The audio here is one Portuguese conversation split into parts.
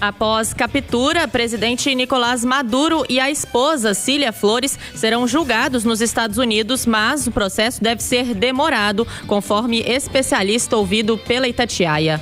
Após captura, presidente Nicolás Maduro e a esposa Cília Flores serão julgados nos Estados Unidos, mas o processo deve ser demorado, conforme especialista ouvido pela Itatiaia.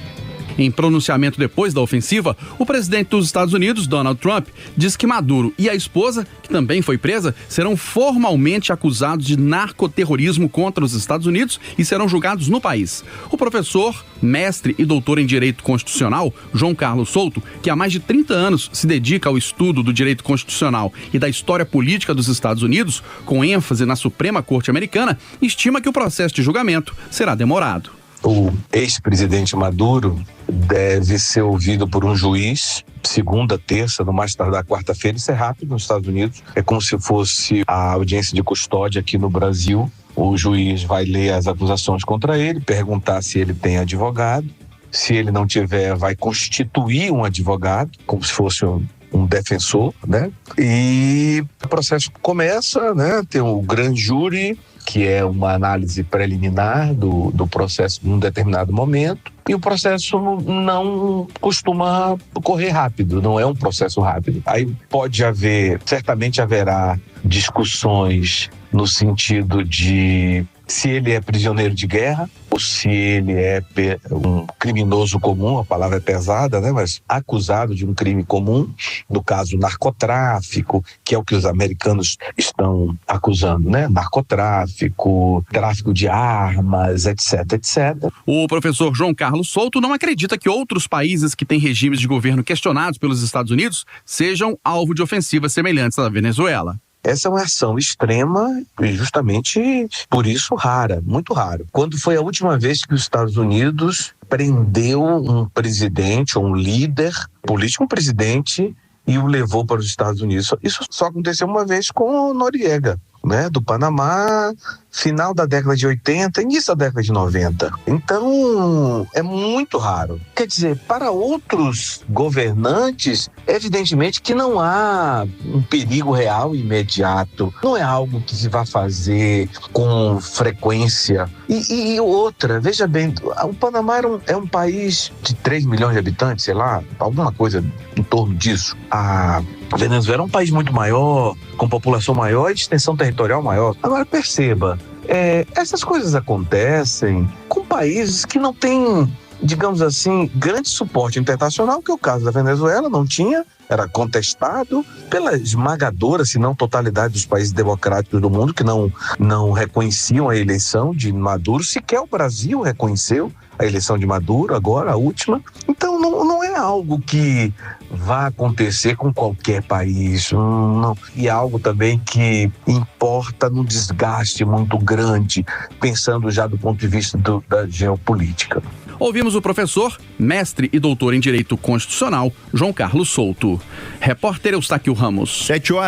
Em pronunciamento depois da ofensiva, o presidente dos Estados Unidos, Donald Trump, diz que Maduro e a esposa, que também foi presa, serão formalmente acusados de narcoterrorismo contra os Estados Unidos e serão julgados no país. O professor, mestre e doutor em Direito Constitucional, João Carlos Souto, que há mais de 30 anos se dedica ao estudo do direito constitucional e da história política dos Estados Unidos, com ênfase na Suprema Corte Americana, estima que o processo de julgamento será demorado. O ex-presidente Maduro deve ser ouvido por um juiz segunda, terça, no mais tardar quarta-feira. Isso é rápido nos Estados Unidos. É como se fosse a audiência de custódia aqui no Brasil. O juiz vai ler as acusações contra ele, perguntar se ele tem advogado. Se ele não tiver, vai constituir um advogado, como se fosse um defensor, né? E o processo começa, né? Tem o grande júri, que é uma análise preliminar do processo num determinado momento, e o processo não costuma correr rápido, não é um processo rápido. Aí certamente haverá discussões no sentido de se ele é prisioneiro de guerra ou se ele é um criminoso comum, a palavra é pesada, né? Mas acusado de um crime comum, no caso narcotráfico, que é o que os americanos estão acusando, né? Narcotráfico, tráfico de armas, etc, etc. O professor João Carlos Souto não acredita que outros países que têm regimes de governo questionados pelos Estados Unidos sejam alvo de ofensivas semelhantes à da Venezuela. Essa é uma ação extrema e justamente por isso rara, muito rara. Quando foi a última vez que os Estados Unidos prendeu um presidente ou um líder político, um presidente, e o levou para os Estados Unidos? Isso só aconteceu uma vez com o Noriega, né, do Panamá, final da década de 80, início da década de 90. Então, é muito raro. Quer dizer, para outros governantes, evidentemente que não há um perigo real e imediato. Não é algo que se vá fazer com frequência. E outra, veja bem, o Panamá é um país de 3 milhões de habitantes, sei lá, alguma coisa em torno disso. A Venezuela é um país muito maior, com população maior e extensão territorial maior. Agora, perceba, essas coisas acontecem com países que não têm, digamos assim, grande suporte internacional, que é o caso da Venezuela, não tinha, era contestado pela esmagadora, se não totalidade dos países democráticos do mundo, que não reconheciam a eleição de Maduro. Sequer o Brasil reconheceu a eleição de Maduro, agora a última. Então não é algo que vá acontecer com qualquer país, não. E é algo também que importa num desgaste muito grande, pensando já do ponto de vista da geopolítica. Ouvimos o professor, mestre e doutor em Direito Constitucional, João Carlos Souto. Repórter Eustáquio Ramos. 7 horas.